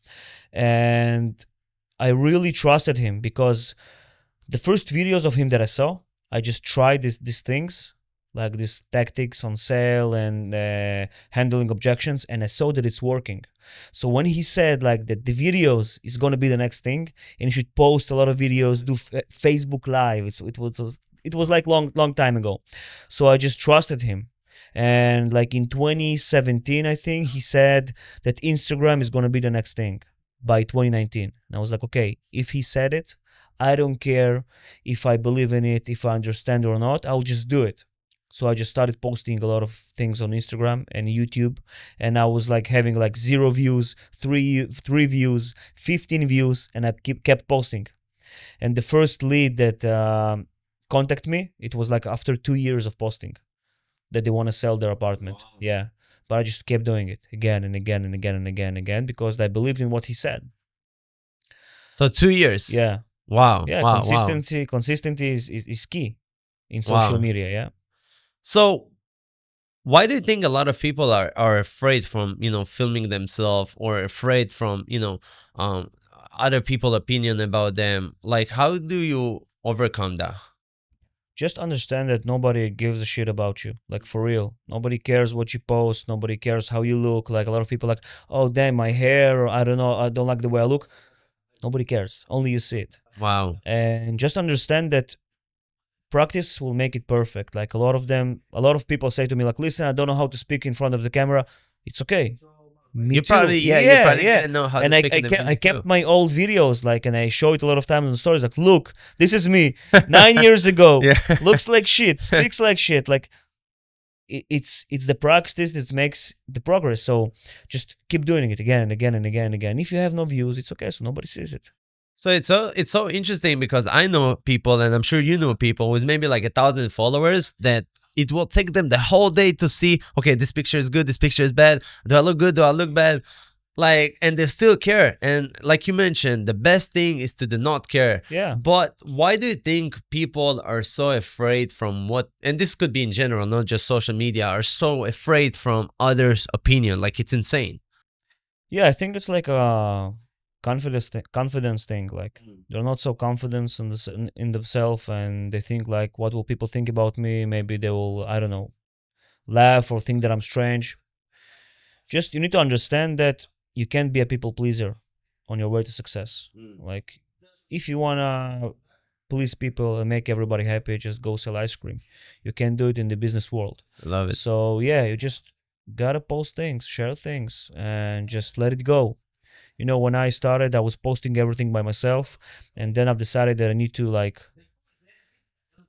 And I really trusted him because the first videos of him that I saw, I just tried these things, like these tactics on sale and handling objections, and I saw that it's working. So when he said like that the videos is going to be the next thing, and you should post a lot of videos, do Facebook Live, it was like long time ago. So I just trusted him. And like in 2017, I think he said that Instagram is going to be the next thing by 2019. And I was like, okay, if he said it, I don't care if I believe in it, if I understand it or not, I'll just do it. So I just started posting a lot of things on Instagram and YouTube, and I was like having like 0 views, 3 views, 15 views, and I kept posting. And the first lead that contacted me, it was like after 2 years of posting that they want to sell their apartment. Wow. Yeah, but I just kept doing it again and again and again and again and again because I believed in what he said. So 2 years. Yeah. Wow. Yeah. Wow. Consistency is key in social media. Yeah. So why do you think a lot of people are afraid from, filming themselves, or afraid from, other people's opinion about them? Like, how do you overcome that? Just understand that nobody gives a shit about you. Like, for real. Nobody cares what you post. Nobody cares how you look. Like, a lot of people like, oh, damn, my hair, or I don't know, I don't like the way I look. Nobody cares. Only you see it. Wow. And just understand that practice will make it perfect. Like, a lot of people say to me, like, listen, I don't know how to speak in front of the camera. It's okay. Me you too. Probably didn't know how to speak in the video I kept my old videos, like, and I show it a lot of times in stories, like, look, this is me 9 years ago. Looks like shit, speaks like shit. Like, it's the practice that makes the progress. So just keep doing it again and again and again and again. If you have no views, it's okay. So nobody sees it. So it's so interesting because I know people, and I'm sure you know people with maybe like 1,000 followers that it will take them the whole day to see, okay, this picture is good, this picture is bad. Do I look good? Do I look bad? Like, and they still care. And like you mentioned, the best thing is to do not care. Yeah. But why do you think people are so afraid from what, and this could be in general, not just social media, are so afraid from others' opinion? Like, it's insane. Yeah, I think it's like a confidence thing. Like, they're not so confident in themselves, and they think like, what will people think about me? Maybe they will, I don't know, laugh or think that I'm strange. Just, you need to understand that you can't be a people pleaser on your way to success. Like, if you wanna please people and make everybody happy, just go sell ice cream. You can't do it in the business world. I love it. So yeah, you just gotta post things, share things, and just let it go. You know, when I started, I was posting everything by myself, and then I've decided that I need to like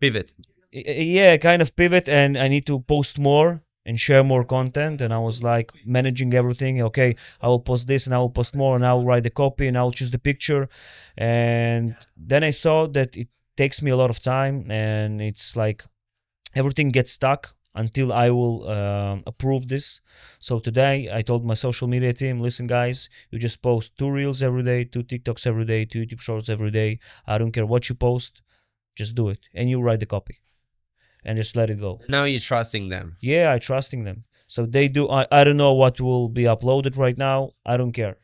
pivot. Yeah, kind of pivot, and I need to post more and share more content. And I was like managing everything. Okay, I will post this and I will post more, and I will write the copy and I will choose the picture. And then I saw that it takes me a lot of time, and it's like everything gets stuck until I will approve this. So today I told my social media team, listen guys, you just post 2 reels every day, 2 TikToks every day, 2 YouTube shorts every day. I don't care what you post, just do it. And you write the copy and just let it go. Now you're trusting them. Yeah, I'm trusting them. So they do, I don't know what will be uploaded right now. I don't care.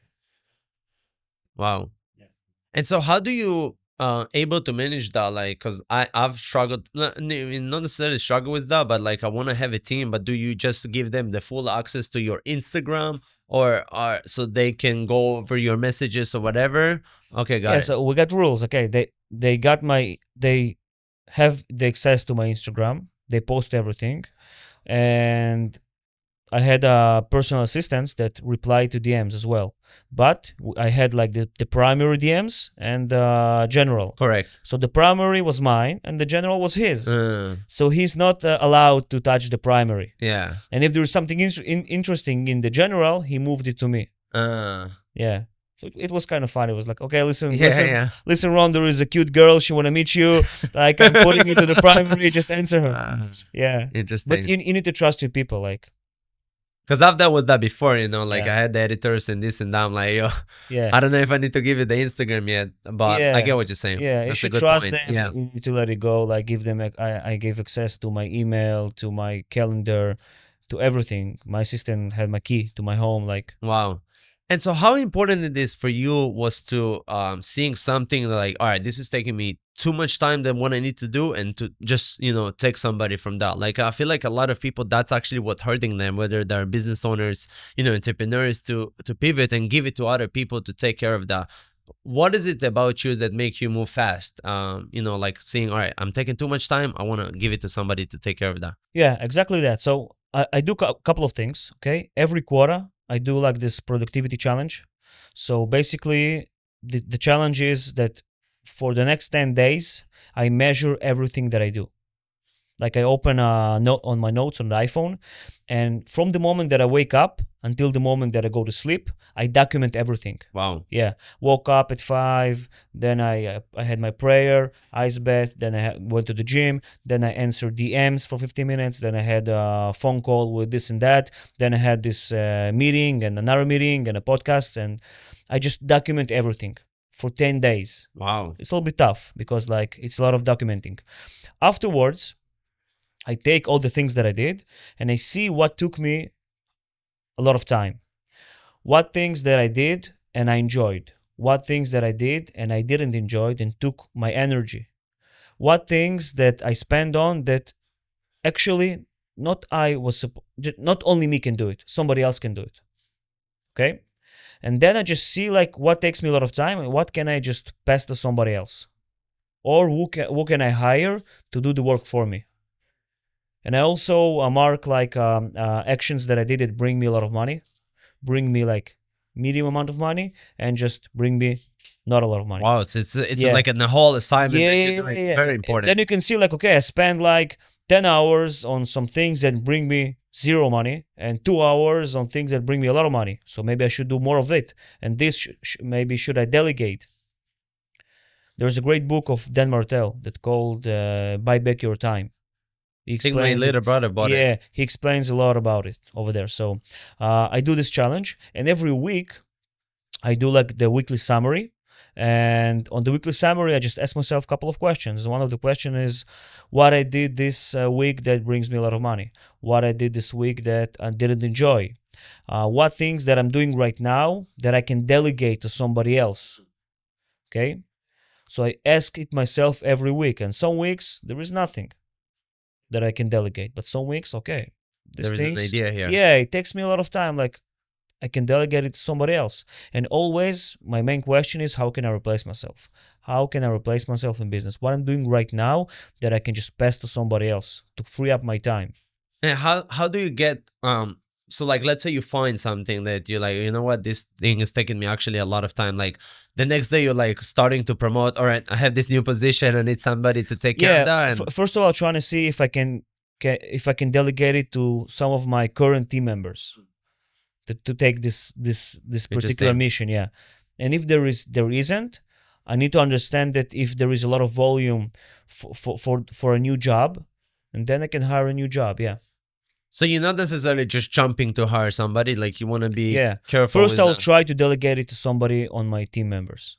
Wow. Yeah. And so how do you able to manage that? Like, because I've struggled, not necessarily struggle with that, but like I want to have a team. But do you just give them the full access to your Instagram, or so they can go over your messages or whatever? Okay, got it. So we got rules. Okay, they have the access to my Instagram. They post everything, and I had a personal assistant that replied to DMs as well. But I had like the primary DMs and general. Correct. So the primary was mine and the general was his. So he's not allowed to touch the primary. Yeah. And if there was something interesting in the general, he moved it to me. Yeah. So it was kind of fun. It was like, okay, listen, Ron, there is a cute girl. She want to meet you. Like, I'm putting it to the primary. Just answer her. Yeah. Interesting. But you need to trust your people. Like, Because I've dealt with that before, you know, like Yeah. I had the editors and this and that. I'm like, yo, Yeah. I don't know if I need to give it the Instagram yet, but I Yeah. get what you're saying. Yeah, you That's a should good trust point. them. Yeah. You need to let it go. Like give them. I gave access to my email, to my calendar, to everything. My assistant had my key to my home. Like Wow. And so how important it is for you was to seeing something like, all right, this is taking me too much time than what I need to do, and to just, you know, take somebody from that. Like I feel like a lot of people, that's actually what's hurting them, whether they're business owners, you know, entrepreneurs, to pivot and give it to other people to take care of that. What is it about you that make you move fast? You know, like seeing, all right, I'm taking too much time, I want to give it to somebody to take care of that. yeah, exactly that. So I do a couple of things. Okay, every quarter I do like this productivity challenge. So basically, the challenge is that for the next 10 days, I measure everything that I do. Like I open a note on my notes on the iPhone, and from the moment that I wake up until the moment that I go to sleep, I document everything. Wow. Yeah, woke up at 5, then I had my prayer, ice bath, then I went to the gym, then I answered DMs for 15 minutes, then I had a phone call with this and that, then I had this meeting and another meeting and a podcast, and I just document everything for 10 days. Wow. It's a little bit tough because like it's a lot of documenting. Afterwards, I take all the things that I did and I see what took me a lot of time. What things that I did and I enjoyed. What things that I did and I didn't enjoy and took my energy. What things that I spend on that actually not only me can do it, somebody else can do it. Okay? And then I just see like what takes me a lot of time and what can I just pass to somebody else. Or who can I hire to do the work for me. And I also mark like actions that I did that bring me a lot of money, bring me like medium amount of money, and just bring me not a lot of money. Wow, it's like a whole assignment that you're doing. Very important. Then you can see like, okay, I spend like 10 hours on some things that bring me zero money and 2 hours on things that bring me a lot of money. So maybe I should do more of it. And this maybe should I delegate? There's a great book of Dan Martell that called Buy Back Your Time. I think my little brother bought it. Yeah, he explains a lot about it over there. So I do this challenge, and every week I do like the weekly summary. And on the weekly summary, I just ask myself a couple of questions. One of the questions is what I did this week that brings me a lot of money. What I did this week that I didn't enjoy. What things that I'm doing right now that I can delegate to somebody else. Okay? So I ask it myself every week. And some weeks, there is nothing that I can delegate. But some weeks, okay. There is an idea here. Yeah, it takes me a lot of time. Like, I can delegate it to somebody else. And always, my main question is, how can I replace myself? How can I replace myself in business? What I'm doing right now that I can just pass to somebody else to free up my time. And how do you get, so like, let's say you find something that you're like, you know what, this thing is taking me actually a lot of time. Like the next day you're like starting to promote, all right, I have this new position, I need somebody to take care of that. And first of all, trying to see if I can delegate it to some of my current team members to take this particular mission. Yeah. And if there isn't, I need to understand that if there is a lot of volume for a new job, and then I can hire a new job. Yeah. So you're not necessarily just jumping to hire somebody, like you want to be careful. First, I'll try to delegate it to somebody on my team members.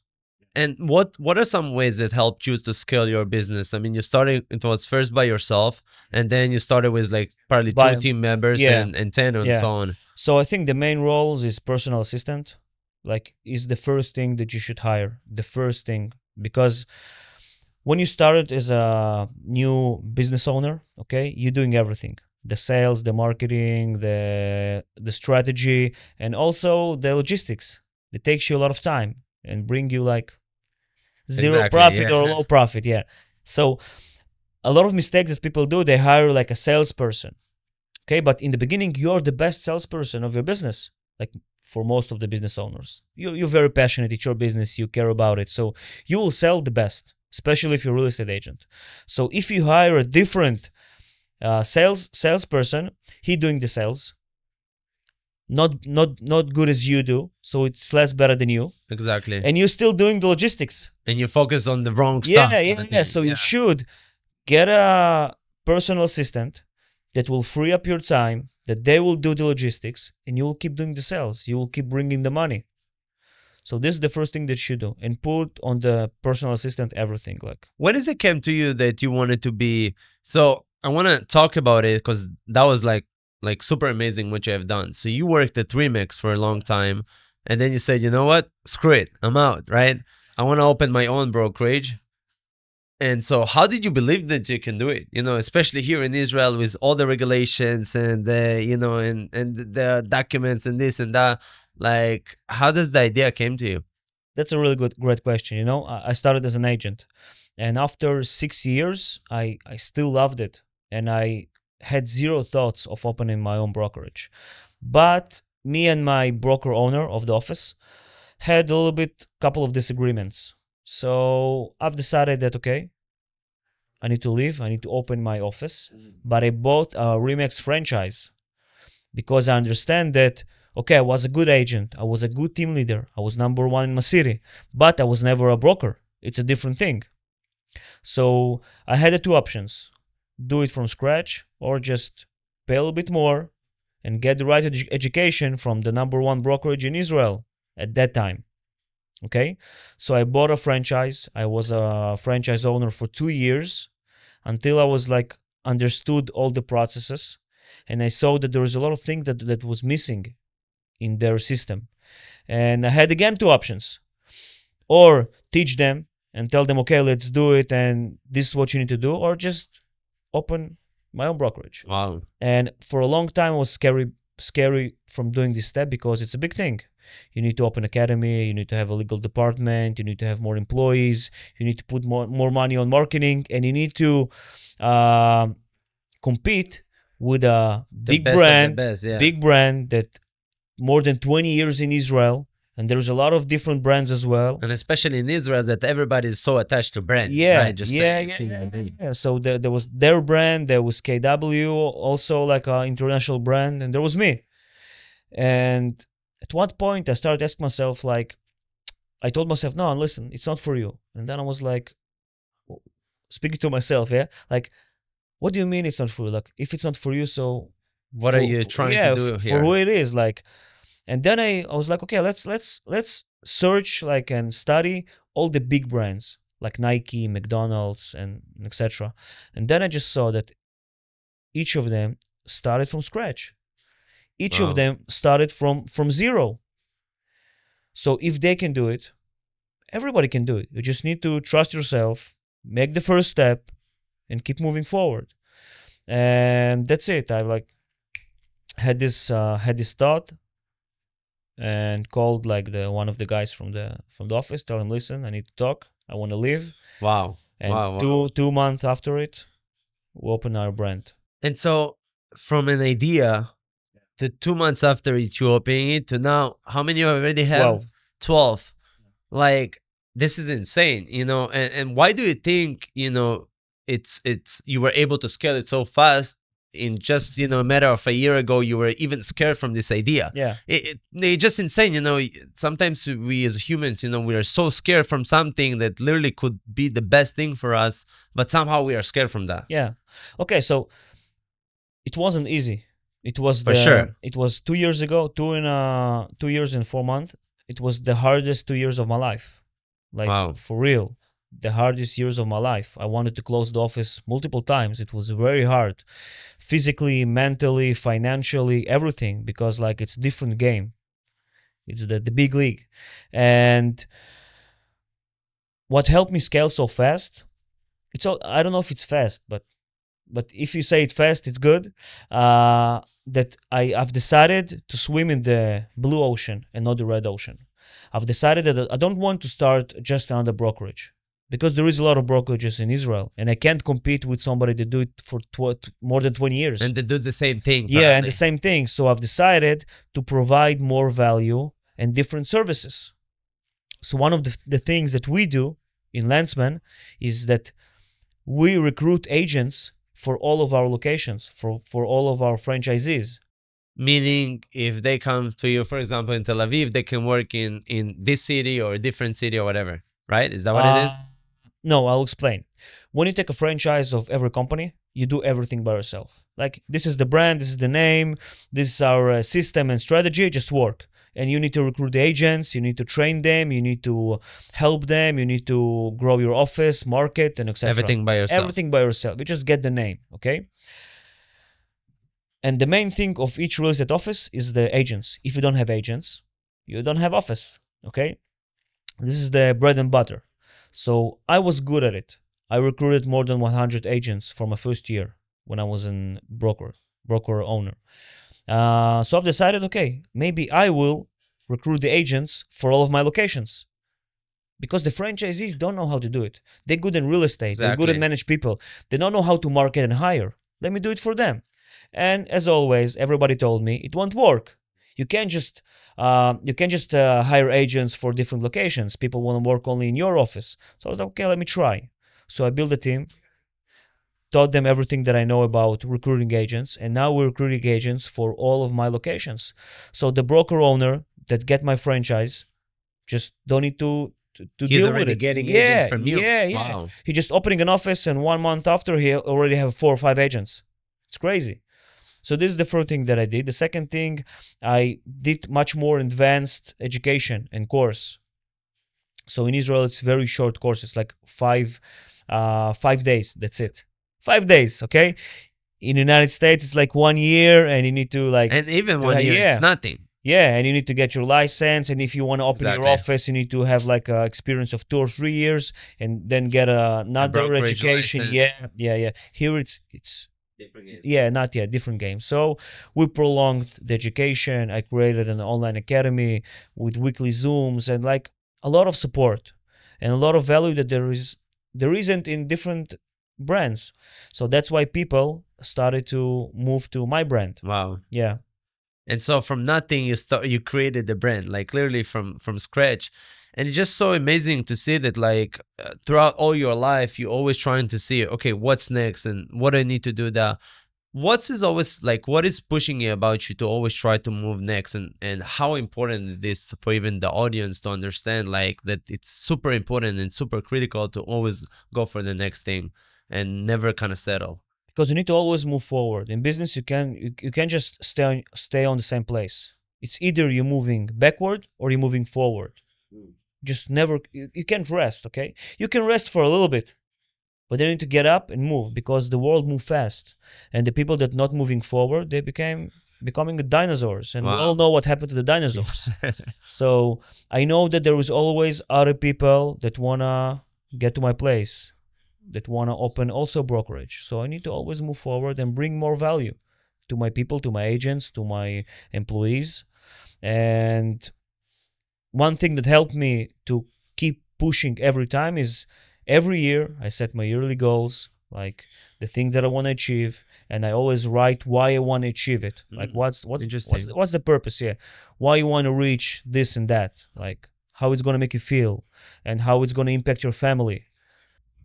And what are some ways that helped you to scale your business? I mean, you started, it was first by yourself, and then you started with like probably 2 team members and 10 and so on. So I think the main roles is personal assistant, like is the first thing that you should hire, the first thing, because when you started as a new business owner, okay, you're doing everything. The sales, the marketing, the strategy, and also the logistics. It takes you a lot of time and bring you like zero profit or low profit. Yeah. So a lot of mistakes that people do, they hire like a salesperson. Okay. But in the beginning, you're the best salesperson of your business. Like for most of the business owners, you're very passionate. It's your business. You care about it. So you will sell the best, especially if you're a real estate agent. So if you hire a different salesperson, he doing the sales, not good as you do, so it's less better than you. Exactly. And you're still doing the logistics. And you focus on the wrong stuff. Yeah. So you should get a personal assistant that will free up your time, that they will do the logistics, and you will keep doing the sales. You will keep bringing the money. So this is the first thing that you do, and put on the personal assistant everything. Like, when is it came to you that you wanted to be? So I want to talk about it because that was like super amazing what you have done. So you worked at Remix for a long time, and then you said, you know what, screw it, I'm out, right? I want to open my own brokerage. And so how did you believe that you can do it? You know, especially here in Israel with all the regulations and you know, and the documents and this and that. Like, how does the idea came to you? that's a really great question. You know, I started as an agent, and after 6 years, I still loved it, and I had zero thoughts of opening my own brokerage. But me and my broker owner of the office had a little bit, couple of disagreements. So I've decided that, okay, I need to leave. I need to open my office. But I bought a Remix franchise because I understand that, okay, I was a good agent. I was a good team leader. I was number one in my city, but I was never a broker. It's a different thing. So I had the two options: do it from scratch or just pay a little bit more and get the right education from the number one brokerage in Israel at that time. Okay, so I bought a franchise. I was a franchise owner for 2 years until I was like understood all the processes, and I saw that there was a lot of things that was missing in their system. And I had again two options: or teach them and tell them, okay, let's do it, and this is what you need to do, or just open my own brokerage. Wow. And for a long time, I was scary from doing this step because it's a big thing. You need to open academy, you need to have a legal department, you need to have more employees, you need to put more money on marketing, and you need to compete with a big brand, big brand that more than 20 years in Israel, and there's a lot of different brands as well. And especially in Israel, that everybody is so attached to brand. Yeah, right? Just seeing the name. Yeah. So there was their brand, there was KW, also like an international brand, and there was me. And at one point, I started asking myself, like, I told myself, no, listen, it's not for you. And then I was like, speaking to myself, yeah, like, what do you mean it's not for you? Like, if it's not for you, so what are you trying to do here? For who it is, like. And then I was like, okay, let's search like and study all the big brands like Nike, McDonald's, and etc. And then I just saw that each of them started from scratch. Each of them started from zero. So if they can do it, everybody can do it. You just need to trust yourself, make the first step, and keep moving forward. And that's it. I like had this thought, and called like one of the guys from the office, tell him, listen, I need to talk, I want to leave. Wow. And wow. two months after it, we open our brand. And so from an idea to 2 months after it, you opening it, to now, how many you already have? 12. Like, this is insane, you know. And why do you think, you know, it's you were able to scale it so fast? In just, you know, a matter of a year ago, you were even scared from this idea. Yeah. It's just insane, you know. Sometimes we as humans, you know, we are so scared from something that literally could be the best thing for us, but somehow we are scared from that. Yeah. Okay, so it wasn't easy. It was for sure. It was 2 years ago, 2 years and 4 months. It was the hardest 2 years of my life. Like, wow. For real. The hardest years of my life. I wanted to close the office multiple times. It was very hard, physically, mentally, financially, everything, because like it's a different game. It's the big league. And what helped me scale so fast, I don't know if it's fast, but if you say it's fast, it's good. That I've decided to swim in the blue ocean and not the red ocean. I've decided that I don't want to start just another brokerage, because there is a lot of brokerages in Israel, and I can't compete with somebody that do it for more than 20 years. And they do the same thing. Yeah, apparently. And the same thing. So I've decided to provide more value and different services. So one of the things that we do in Landsman is that we recruit agents for all of our locations, for all of our franchisees. Meaning, if they come to you, for example, in Tel Aviv, they can work in this city or a different city or whatever, right? Is that what it is? No, I'll explain. When you take a franchise of every company, you do everything by yourself. Like, this is the brand, this is the name, this is our system and strategy, just work. And you need to recruit the agents, you need to train them, you need to help them, you need to grow your office, market, and etc. Everything by yourself. Everything by yourself. You just get the name, okay? And the main thing of each real estate office is the agents. If you don't have agents, you don't have office, okay? This is the bread and butter. So I was good at it. I recruited more than 100 agents for my first year when I was in broker owner. So I've decided, okay, maybe I will recruit the agents for all of my locations, because the franchisees don't know how to do it. They're good in real estate. Exactly. They're good at manage people. They don't know how to market and hire. Let me do it for them. And as always, everybody told me it won't work. You can't just hire agents for different locations. People want to work only in your office. So I was like, okay, let me try. So I built a team, taught them everything that I know about recruiting agents, and now we're recruiting agents for all of my locations. So the broker owner that get my franchise just don't need to He's deal already with it. getting agents from you. Yeah. Wow. He just opening an office, and 1 month after he already have 4 or 5 agents. It's crazy. So this is the first thing that I did. The second thing, I did much more advanced education and course. So in Israel, it's very short courses, like 5 days. That's it. 5 days, okay? In the United States, it's like 1 year, and you need to like... And even 1 year, it's nothing. Yeah, and you need to get your license, and if you want to open your office, you need to have like a experience of 2 or 3 years, and then get another education. License. Yeah. Here it's Different game. yeah, not yet, different game. So we prolonged the education. I created an online academy with weekly Zooms and like a lot of support and a lot of value that there isn't in different brands. So that's why people started to move to my brand. Wow. Yeah. And so from nothing, you created the brand, like literally from scratch. And it's just so amazing to see that like throughout all your life, you're always trying to see, okay, what's next and what do I need to do that. What is pushing you about you to always try to move next, and how important it is for even the audience to understand like that it's super important and super critical to always go for the next thing and never kind of settle. Because you need to always move forward. In business, you can't just stay on the same place. It's either you're moving backward or you're moving forward. Just never, you can't rest, okay? You can rest for a little bit, but then you need to get up and move, because the world moves fast. And the people that not moving forward, they becoming dinosaurs. And we all know what happened to the dinosaurs. So I know that there is always other people that want to get to my place, that want to open also brokerage. So I need to always move forward and bring more value to my people, to my agents, to my employees. And one thing that helped me to keep pushing every time is every year I set my yearly goals, like the thing that I want to achieve, and I always write why I want to achieve it. Like what's the purpose here? Why you want to reach this and that? Like how it's going to make you feel and how it's going to impact your family.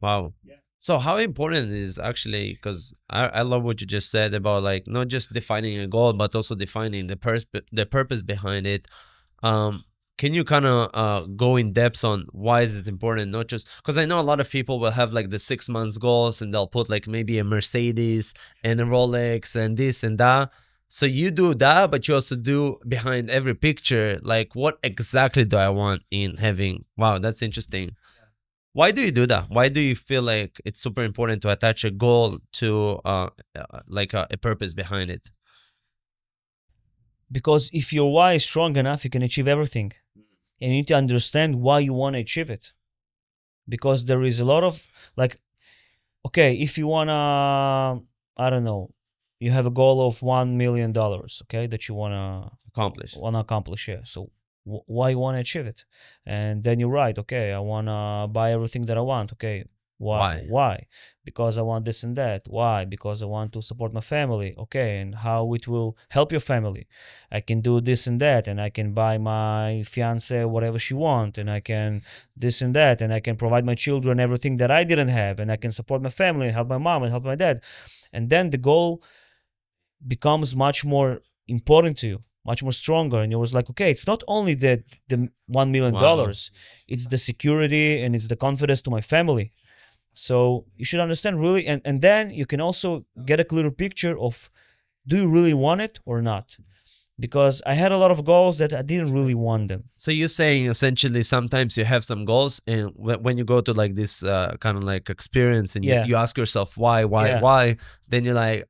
Wow. Yeah. So how important it is actually, because I love what you just said about like not just defining a goal, but also defining the purpose behind it. Can you kind of go in depth on why is it important? Not just because I know a lot of people will have like the 6 months goals and they'll put like maybe a Mercedes and a Rolex and this and that. So you do that, but you also do behind every picture, like what exactly do I want in having? Wow, that's interesting. Why do you do that? Why do you feel like it's super important to attach a goal to like a purpose behind it? Because if your why is strong enough, you can achieve everything. And you need to understand why you want to achieve it. Because there is a lot of, like, okay, if you want to, I don't know, you have a goal of $1 million, okay, that you want to accomplish, yeah. So why you want to achieve it? And then you write, okay, I want to buy everything that I want, okay. Why? Because I want this and that. Why? Because I want to support my family. Okay, and how it will help your family? I can do this and that, and I can buy my fiance whatever she wants, and I can this and that, and I can provide my children everything that I didn't have, and I can support my family and help my mom and help my dad. And then the goal becomes much more important to you, much more stronger. And it was like, okay, it's not only the $1 million, it's the security and it's the confidence to my family. So you should understand really, and then you can also get a clearer picture of, do you really want it or not? Because I had a lot of goals that I didn't really want them. So you're saying essentially sometimes you have some goals, and when you go to like this kind of like experience, and you ask yourself why, then you're like,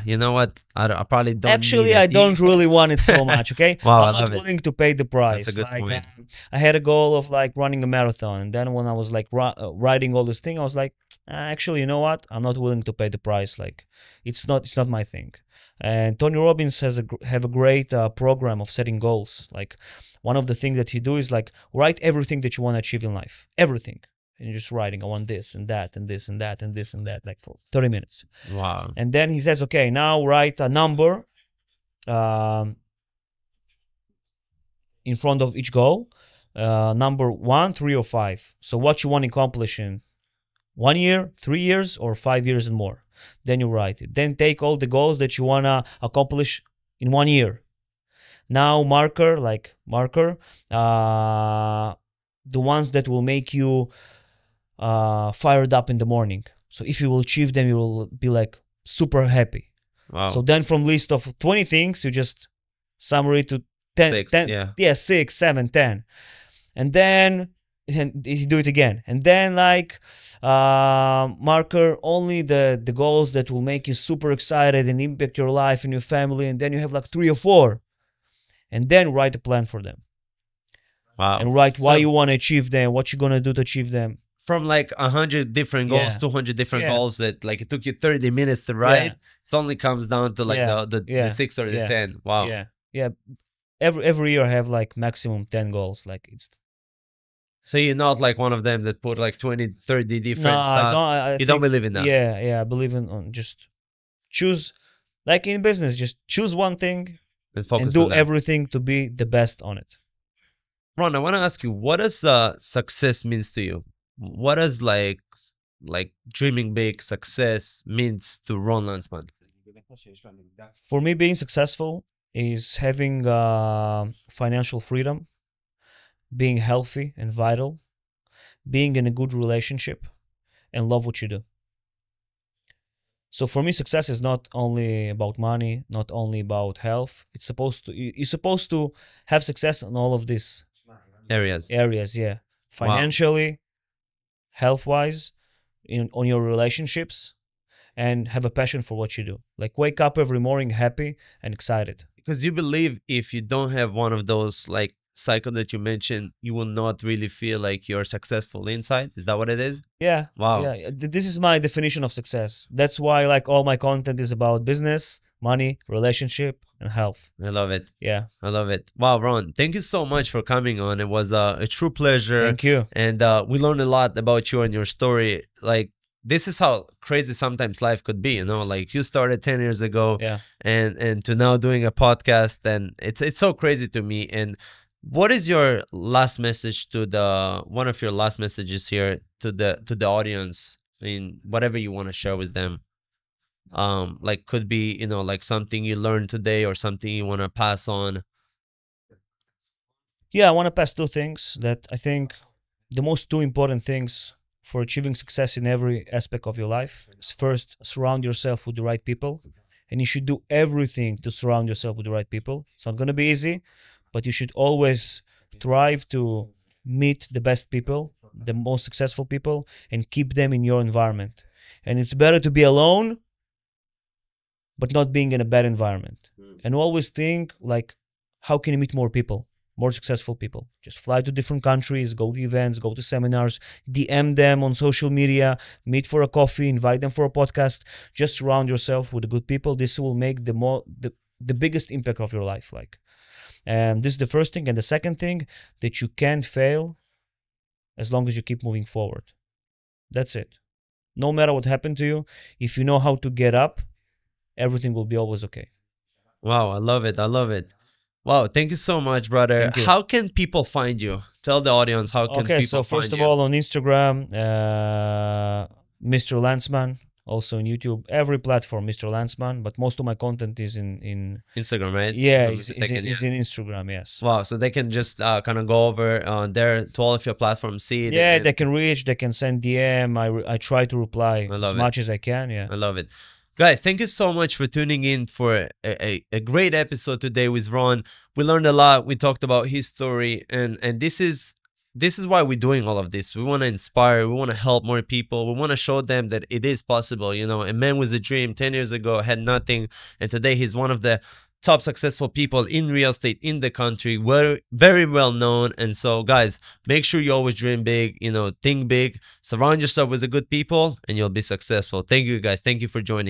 you know what? I probably don't. Actually, need it. I don't really want it so much. Okay, Wow, I'm not willing to pay the price. That's a good point. I had a goal of like running a marathon, and then when I was like writing all this thing, I was like, actually, you know what? I'm not willing to pay the price. Like, it's not my thing. And Tony Robbins have a great program of setting goals. Like, one of the things that he do is like write everything that you want to achieve in life, everything. And you're just writing, I want this and that and this and that and this and that, like for 30 minutes. Wow. And then he says, okay, now write a number in front of each goal, number 1, 3, or 5. So what you want to accomplish in 1 year, 3 years, or 5 years and more. Then you write it. Then take all the goals that you want to accomplish in 1 year. Now marker, the ones that will make you fired up in the morning. So if you will achieve them, you will be like super happy. Wow. So then from list of 20 things, you just summary to 10, 6, 7, 10. And then you do it again. And then like marker only the goals that will make you super excited and impact your life and your family. And then you have like 3 or 4. And then write a plan for them. Wow. And write why you want to achieve them, what you're going to do to achieve them. From like 100 different goals, 200 different goals that like it took you 30 minutes to write, it only comes down to like the 6 or the 10. Wow. Yeah. Every year I have like maximum 10 goals. Like it's. So you're not like one of them that put like 20, 30 different stuff. You don't believe in that. Yeah. I believe in just choose, like in business, just choose one thing and focus and do on that. everything to be the best on it. Ron, I want to ask you, what does success means to you? What does like dreaming big success means to Ron Landsman? For me, being successful is having financial freedom, being healthy and vital, being in a good relationship, and love what you do. So for me, success is not only about money, not only about health. You're supposed to have success in all of these areas. Yeah, financially, health-wise, on your relationships, and have a passion for what you do. Like wake up every morning happy and excited. Because you believe if you don't have one of those like cycle that you mentioned, you will not really feel like you're successful inside. Is that what it is? Yeah. Wow. Yeah. This is my definition of success. That's why like all my content is about business, money, relationship, and health. I love it. Yeah. I love it. Wow, Ron, thank you so much for coming on. It was a true pleasure. Thank you. And we learned a lot about you and your story. Like, this is how crazy sometimes life could be, you know, like you started 10 years ago and to now doing a podcast, and it's so crazy to me. And what is your last message to one of your last messages here to the audience? I mean, whatever you want to share with them. Like could be, you know, like something you learned today or something you want to pass on. Yeah, I want to pass 2 things that I think the most 2 important things for achieving success in every aspect of your life is, first, surround yourself with the right people. And you should do everything to surround yourself with the right people. It's not going to be easy, but you should always strive to meet the best people, the most successful people, and keep them in your environment. And it's better to be alone, but not being in a bad environment. And always think like, how can you meet more people, more successful people? Just fly to different countries, go to events, go to seminars, DM them on social media, meet for a coffee, invite them for a podcast. Just surround yourself with the good people. This will make the biggest impact of your life. Like, and this is the first thing. And the second thing, that you can't fail as long as you keep moving forward. That's it. No matter what happened to you, if you know how to get up, everything will be always okay. Wow, I love it. I love it. Wow, thank you so much, brother. How can people find you? Tell the audience how can people find you. Okay, so first of all, on Instagram, Mr. Landsman also in YouTube, every platform, Mr. Landsman. But most of my content is in Instagram, right? yeah, is in Instagram. Yes. Wow. So they can just kind of go over there to all of your platforms, see it. Yeah, they can reach, they can send DM. I try to reply as much as I can. Yeah. I love it. Guys, thank you so much for tuning in for a great episode today with Ron. We learned a lot. We talked about his story, and this is why we're doing all of this. We want to inspire. We want to help more people. We want to show them that it is possible. You know, a man with a dream 10 years ago had nothing, and today he's one of the top successful people in real estate in the country. We're very well known. And so, guys, make sure you always dream big, you know, think big, surround yourself with the good people, and you'll be successful. Thank you, guys. Thank you for joining.